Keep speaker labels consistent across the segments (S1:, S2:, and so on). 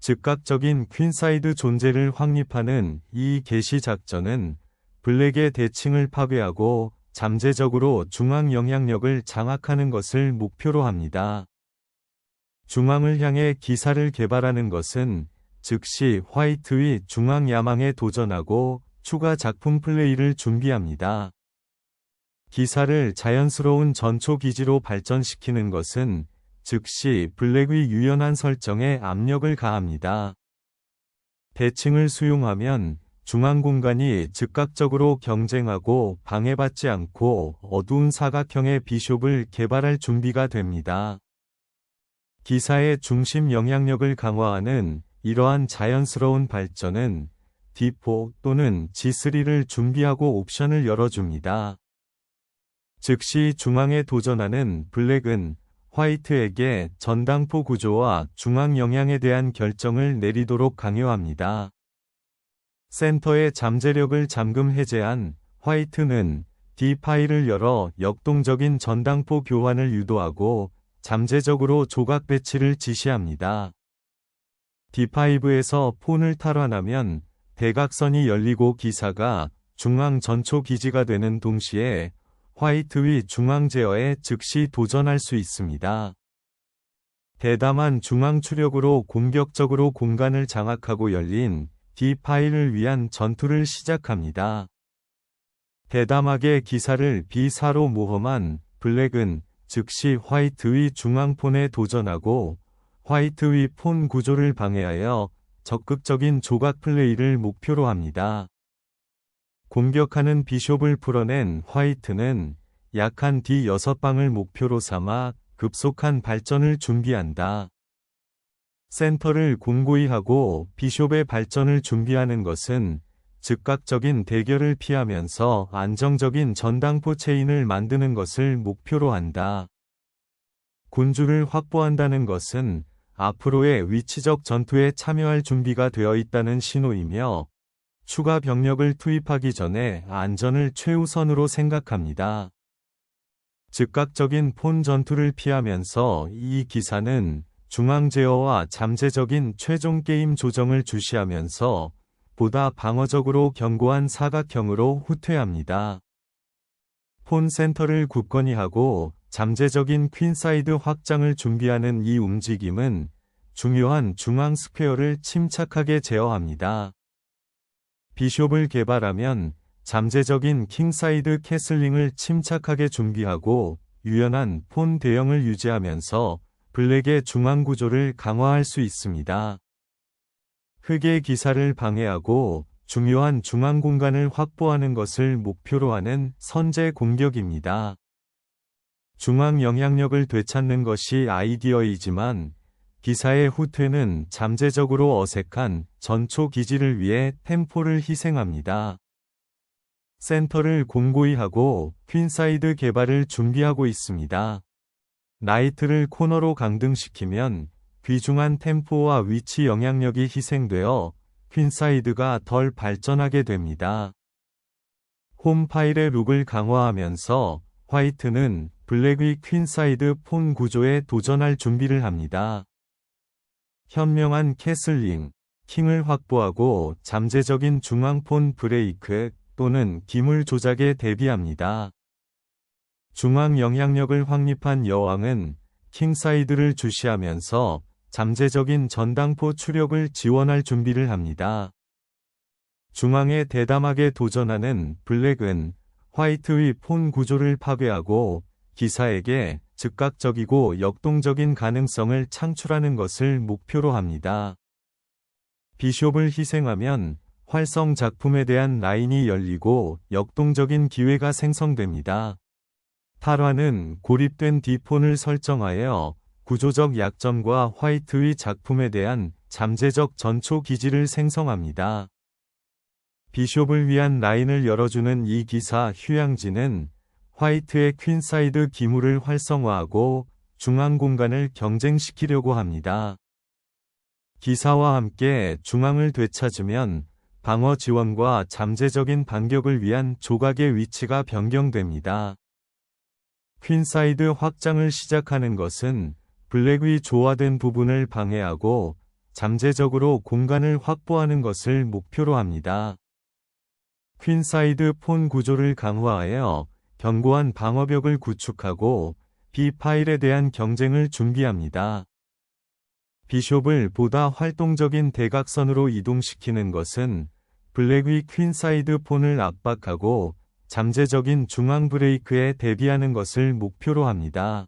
S1: 즉각적인 퀸사이드 존재를 확립하는 이 개시 작전은 블랙의 대칭을 파괴하고 잠재적으로 중앙 영향력을 장악하는 것을 목표로 합니다. 중앙을 향해 기사를 개발하는 것은 즉시 화이트의 중앙 야망에 도전하고 추가 작품 플레이를 준비합니다. 기사를 자연스러운 전초 기지로 발전시키는 것은 즉시 블랙의 유연한 설정에 압력을 가합니다. 대칭을 수용하면 중앙 공간이 즉각적으로 경쟁하고 방해받지 않고 어두운 사각형의 비숍을 개발할 준비가 됩니다. 기사의 중심 영향력을 강화하는 이러한 자연스러운 발전은 D4 또는 G3를 준비하고 옵션을 열어줍니다. 즉시 중앙에 도전하는 블랙은 화이트에게 전당포 구조와 중앙 영향에 대한 결정을 내리도록 강요합니다. 센터의 잠재력을 잠금 해제한 화이트는 D5를 열어 역동적인 전당포 교환을 유도하고 잠재적으로 조각 배치를 지시합니다. D5에서 폰을 탈환하면 대각선이 열리고 기사가 중앙 전초 기지가 되는 동시에 화이트의 중앙 제어에 즉시 도전할 수 있습니다. 대담한 중앙 추력으로 공격적으로 공간을 장악하고 열린 D5를 위한 전투를 시작합니다. 대담하게 기사를 B4로 모험한 블랙은 즉시 화이트의 중앙폰에 도전하고 화이트의 폰 구조를 방해하여 적극적인 조각 플레이를 목표로 합니다. 공격하는 비숍을 풀어낸 화이트는 약한 D6방을 목표로 삼아 급속한 발전을 준비한다. 센터를 공고히 하고 비숍의 발전을 준비하는 것은 즉각적인 대결을 피하면서 안정적인 전당포 체인을 만드는 것을 목표로 한다. 군주를 확보한다는 것은 앞으로의 위치적 전투에 참여할 준비가 되어 있다는 신호이며 추가 병력을 투입하기 전에 안전을 최우선으로 생각합니다. 즉각적인 폰 전투를 피하면서 이 기사는 중앙 제어와 잠재적인 최종 게임 조정을 주시하면서 보다 방어적으로 견고한 사각형으로 후퇴합니다. 폰 센터를 굳건히 하고 잠재적인 퀸사이드 확장을 준비하는 이 움직임은 중요한 중앙 스퀘어를 침착하게 제어합니다. 비숍을 개발하면 잠재적인 킹사이드 캐슬링을 침착하게 준비하고 유연한 폰 대형을 유지하면서 블랙의 중앙 구조를 강화할 수 있습니다. 흑의 기사를 방해하고 중요한 중앙 공간을 확보하는 것을 목표로 하는 선제 공격입니다. 중앙 영향력을 되찾는 것이 아이디어이지만 기사의 후퇴는 잠재적으로 어색한 전초 기지를 위해 템포를 희생합니다. 센터를 공고히 하고 퀸사이드 개발을 준비하고 있습니다. 나이트를 코너로 강등시키면 귀중한 템포와 위치 영향력이 희생되어 퀸사이드가 덜 발전하게 됩니다. 홈 파일의 룩을 강화하면서 화이트는 블랙의 퀸사이드 폰 구조에 도전할 준비를 합니다. 현명한 캐슬링, 킹을 확보하고 잠재적인 중앙폰 브레이크 또는 기물 조작에 대비합니다. 중앙 영향력을 확립한 여왕은 킹사이드를 주시하면서 잠재적인 전당포 추력을 지원할 준비를 합니다. 중앙에 대담하게 도전하는 블랙은 화이트의 폰 구조를 파괴하고 기사에게 즉각적이고 역동적인 가능성을 창출하는 것을 목표로 합니다. 비숍을 희생하면 활성 작품에 대한 라인이 열리고 역동적인 기회가 생성됩니다. 탈환은 고립된 D폰을 설정하여 구조적 약점과 화이트의 작품에 대한 잠재적 전초 기지를 생성합니다. 비숍을 위한 라인을 열어주는 이 기사 휴양지는 화이트의 퀸사이드 기물을 활성화하고 중앙 공간을 경쟁시키려고 합니다. 기사와 함께 중앙을 되찾으면 방어 지원과 잠재적인 반격을 위한 조각의 위치가 변경됩니다. 퀸사이드 확장을 시작하는 것은 블랙의 조화된 부분을 방해하고 잠재적으로 공간을 확보하는 것을 목표로 합니다. 퀸사이드 폰 구조를 강화하여 견고한 방어벽을 구축하고 B 파일에 대한 경쟁을 준비합니다. 비숍을 보다 활동적인 대각선으로 이동시키는 것은 블랙이 퀸사이드 폰을 압박하고 잠재적인 중앙 브레이크에 대비하는 것을 목표로 합니다.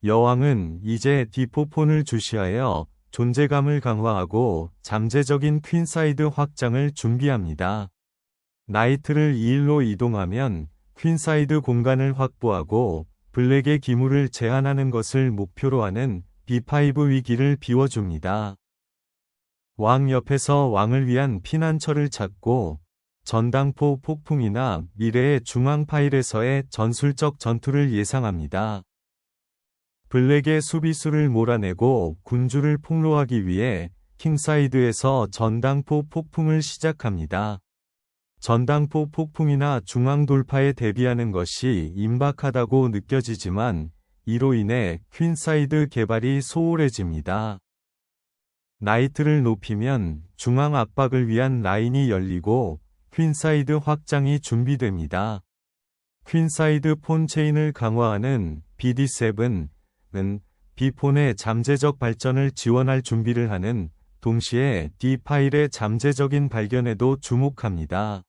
S1: 여왕은 이제 D4 폰을 주시하여 존재감을 강화하고 잠재적인 퀸사이드 확장을 준비합니다. 나이트를 2일로 이동하면 퀸사이드 공간을 확보하고 블랙의 기물을 제한하는 것을 목표로 하는 B5 위기를 비워줍니다. 왕 옆에서 왕을 위한 피난처를 찾고 전당포 폭풍이나 미래의 중앙 파일에서의 전술적 전투를 예상합니다. 블랙의 수비수를 몰아내고 군주를 폭로하기 위해 킹사이드에서 전당포 폭풍을 시작합니다. 전당포 폭풍이나 중앙 돌파에 대비하는 것이 임박하다고 느껴지지만 이로 인해 퀸사이드 개발이 소홀해집니다. 나이트를 높이면 중앙 압박을 위한 라인이 열리고 퀸사이드 확장이 준비됩니다. 퀸사이드 폰 체인을 강화하는 BD7은 B폰의 잠재적 발전을 지원할 준비를 하는 동시에 D 파일의 잠재적인 발견에도 주목합니다.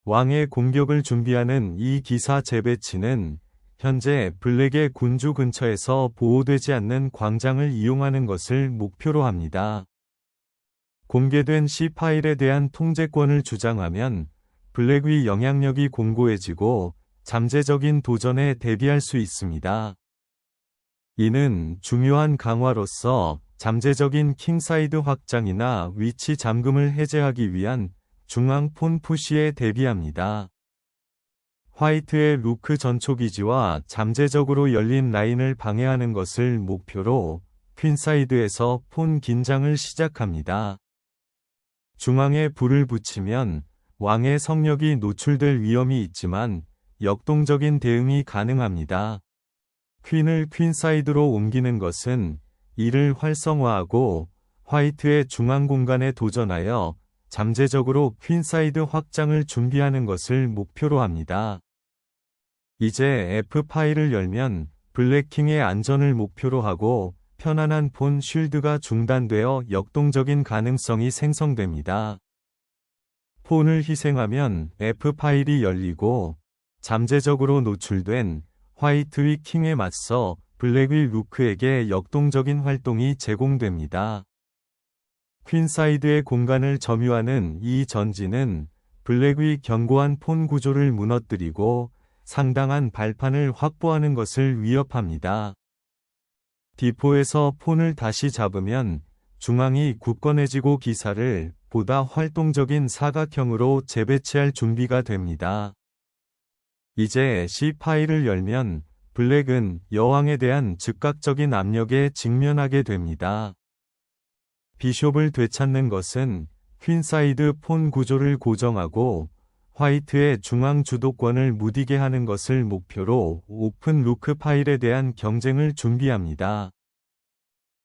S1: 왕의 공격을 준비하는 이 기사 재배치는 현재 블랙의 군주 근처에서 보호되지 않는 광장을 이용하는 것을 목표로 합니다. 공개된 C 파일에 대한 통제권을 주장하면 블랙의 영향력이 공고해지고 잠재적인 도전에 대비할 수 있습니다. 이는 중요한 강화로서 잠재적인 킹사이드 확장이나 위치 잠금을 해제하기 위한 중앙 폰 푸시에 대비합니다. 화이트의 루크 전초기지와 잠재적으로 열린 라인을 방해하는 것을 목표로 퀸사이드에서 폰 긴장을 시작합니다. 중앙에 불을 붙이면 왕의 성력이 노출될 위험이 있지만 역동적인 대응이 가능합니다. 퀸을 퀸사이드로 옮기는 것은 이를 활성화하고 화이트의 중앙 공간에 도전하여 잠재적으로 퀸사이드 확장을 준비하는 것을 목표로 합니다. 이제 F 파일을 열면 블랙킹의 안전을 목표로 하고 편안한 폰 쉴드가 중단되어 역동적인 가능성이 생성됩니다. 폰을 희생하면 F 파일이 열리고 잠재적으로 노출된 화이트의 킹에 맞서 블랙의 루크에게 역동적인 활동이 제공됩니다. 퀸사이드의 공간을 점유하는 이 전진은 블랙의 견고한 폰 구조를 무너뜨리고 상당한 발판을 확보하는 것을 위협합니다. D4에서 폰을 다시 잡으면 중앙이 굳건해지고 기사를 보다 활동적인 사각형으로 재배치할 준비가 됩니다. 이제 C 파일을 열면 블랙은 여왕에 대한 즉각적인 압력에 직면하게 됩니다. 비숍을 되찾는 것은 퀸사이드 폰 구조를 고정하고 화이트의 중앙 주도권을 무디게 하는 것을 목표로 오픈 루크 파일에 대한 경쟁을 준비합니다.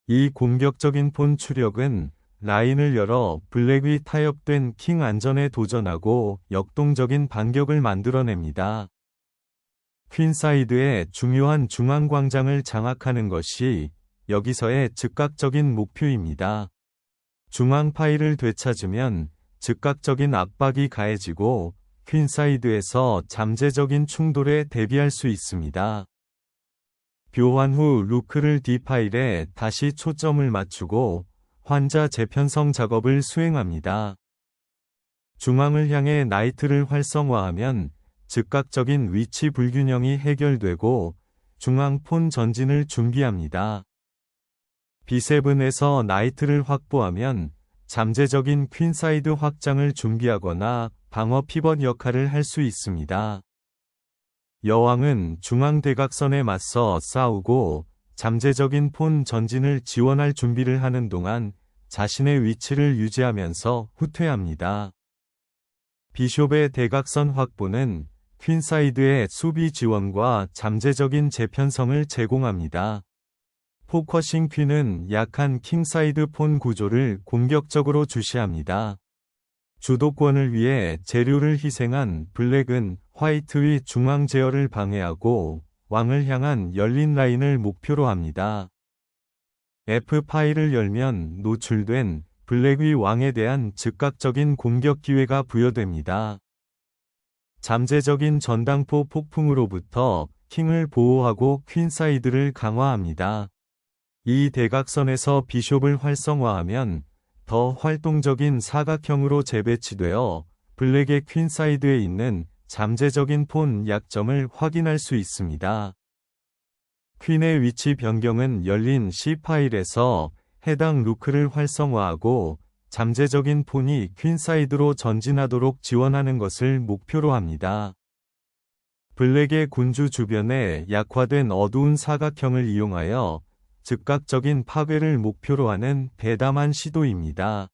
S1: 이 공격적인 폰 추력은 라인을 열어 블랙이 타협된 킹 안전에 도전하고 역동적인 반격을 만들어냅니다. 퀸사이드의 중요한 중앙 광장을 장악하는 것이 여기서의 즉각적인 목표입니다. 중앙 파일을 되찾으면 즉각적인 압박이 가해지고 퀸사이드에서 잠재적인 충돌에 대비할 수 있습니다. 교환 후 루크를 D 파일에 다시 초점을 맞추고 환자 재편성 작업을 수행합니다. 중앙을 향해 나이트를 활성화하면 즉각적인 위치 불균형이 해결되고 중앙 폰 전진을 준비합니다. B7에서 나이트를 확보하면 잠재적인 퀸사이드 확장을 준비하거나 방어 피벗 역할을 할 수 있습니다. 여왕은 중앙 대각선에 맞서 싸우고 잠재적인 폰 전진을 지원할 준비를 하는 동안 자신의 위치를 유지하면서 후퇴합니다. 비숍의 대각선 확보는 퀸사이드의 수비 지원과 잠재적인 재편성을 제공합니다. 포커싱 퀸은 약한 킹사이드 폰 구조를 공격적으로 주시합니다. 주도권을 위해 재료를 희생한 블랙은 화이트의 중앙 제어를 방해하고 왕을 향한 열린 라인을 목표로 합니다. F5를 열면 노출된 블랙의 왕에 대한 즉각적인 공격 기회가 부여됩니다. 잠재적인 전당포 폭풍으로부터 킹을 보호하고 퀸사이드를 강화합니다. 이 대각선에서 비숍을 활성화하면 더 활동적인 사각형으로 재배치되어 블랙의 퀸사이드에 있는 잠재적인 폰 약점을 확인할 수 있습니다. 퀸의 위치 변경은 열린 C 파일에서 해당 루크를 활성화하고 잠재적인 폰이 퀸사이드로 전진하도록 지원하는 것을 목표로 합니다. 블랙의 군주 주변에 약화된 어두운 사각형을 이용하여 즉각적인 파괴를 목표로 하는 대담한 시도입니다.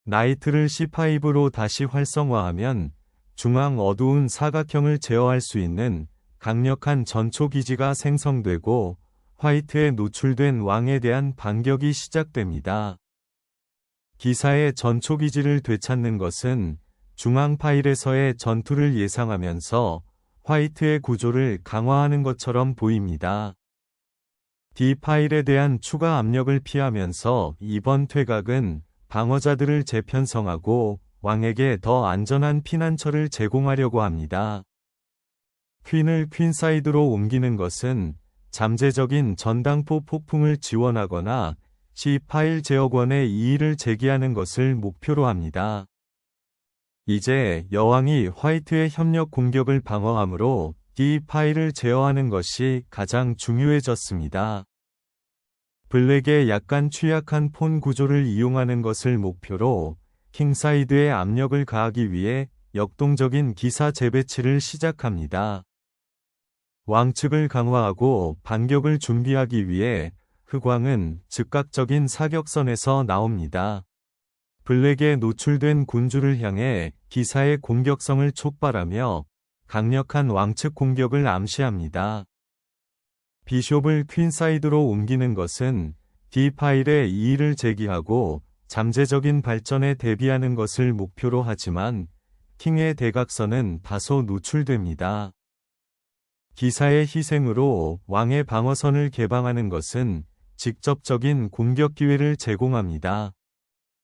S1: 나이트를 C5로 다시 활성화하면 중앙 어두운 사각형을 제어할 수 있는 강력한 전초 기지가 생성되고 화이트에 노출된 왕에 대한 반격이 시작됩니다. 기사의 전초 기지를 되찾는 것은 중앙 파일에서의 전투를 예상하면서 화이트의 구조를 강화하는 것처럼 보입니다. D 파일에 대한 추가 압력을 피하면서 이번 퇴각은 방어자들을 재편성하고 왕에게 더 안전한 피난처를 제공하려고 합니다. 퀸을 퀸사이드로 옮기는 것은 잠재적인 전당포 폭풍을 지원하거나 C 파일 제어권의 이의를 제기하는 것을 목표로 합니다. 이제 여왕이 화이트의 협력 공격을 방어하므로 D 파일을 제어하는 것이 가장 중요해졌습니다. 블랙의 약간 취약한 폰 구조를 이용하는 것을 목표로 킹사이드에 압력을 가하기 위해 역동적인 기사 재배치를 시작합니다. 왕측을 강화하고 반격을 준비하기 위해 흑왕은 즉각적인 사격선에서 나옵니다. 블랙에 노출된 군주를 향해 기사의 공격성을 촉발하며 강력한 왕측 공격을 암시합니다. 비숍을 퀸사이드로 옮기는 것은 D 파일에 이의를 제기하고 잠재적인 발전에 대비하는 것을 목표로 하지만 킹의 대각선은 다소 노출됩니다. 기사의 희생으로 왕의 방어선을 개방하는 것은 직접적인 공격 기회를 제공합니다.